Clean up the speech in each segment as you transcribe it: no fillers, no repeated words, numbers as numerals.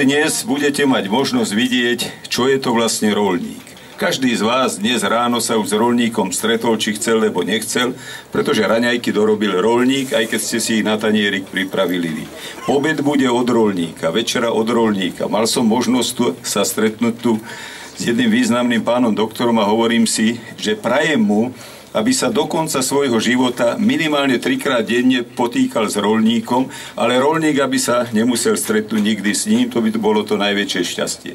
dnes budete mať možnosť vidieť, čo je to vlastne roľník. Každý z vás dnes ráno sa už s roľníkom stretol, či chcel, alebo nechcel, pretože raňajky dorobil roľník, aj keď ste si ich na tanierik pripravili vy. Obed bude od roľníka, večera od roľníka. Mal som možnosť sa stretnúť tu s jedným významným pánom doktorom a hovorím si, že prajem mu, aby sa do konca svojho života minimálne 3-krát denne potýkal s roľníkom, ale roľník, aby sa nemusel stretnúť nikdy s ním, to by to bolo to najväčšie šťastie.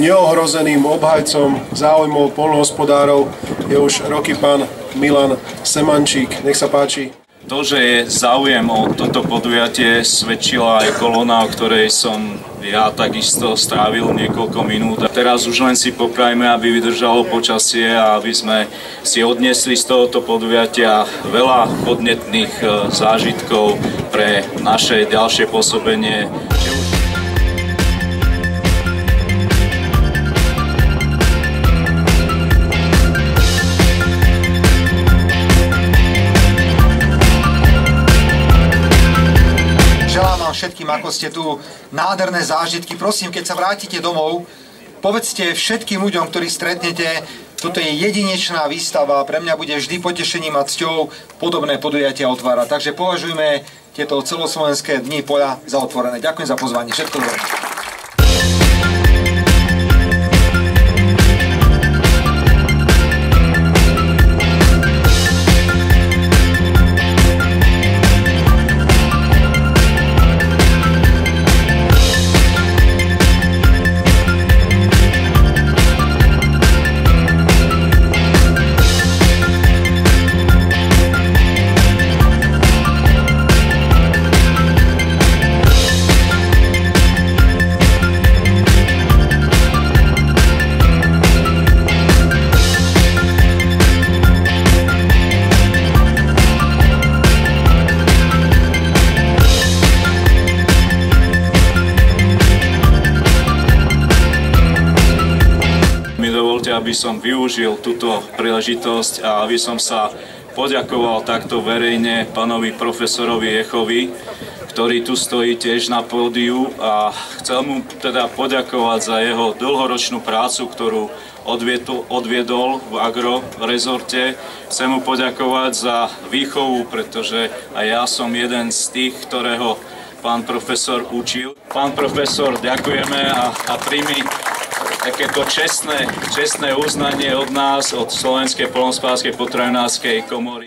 Neohrozeným obhajcom záujmov poľnohospodárov je už roky pán Milan Semančík. Nech sa páči. To, že je záujem o toto podujatie, svedčila aj kolóna, o ktorej som ja takisto strávil niekoľko minút. A teraz už len si poprajme, aby vydržalo počasie a aby sme si odniesli z tohoto podujatia veľa podnetných zážitkov pre naše ďalšie pôsobenie. Všetkým, ako ste tu, nádherné zážitky. Prosím, keď sa vrátite domov, povedzte všetkým ľuďom, ktorí stretnete, toto je jedinečná výstava, pre mňa bude vždy potešením a cťou podobné podujatia otvárať. Takže považujme tieto celoslovenské dni poľa za otvorené. Ďakujem za pozvanie. Všetko dobré. Aby som využil túto príležitosť a aby som sa poďakoval takto verejne pánovi profesorovi Jechovi, ktorý tu stojí tiež na pódiu, a chcel mu teda poďakovať za jeho dlhoročnú prácu, ktorú odviedol v agrorezorte. Chcem mu poďakovať za výchovu, pretože aj ja som jeden z tých, ktorého pán profesor učil. Pán profesor, ďakujeme a príjmi takéto čestné uznanie od nás, od Slovenskej poľnohospodárskej potravinárskej komory.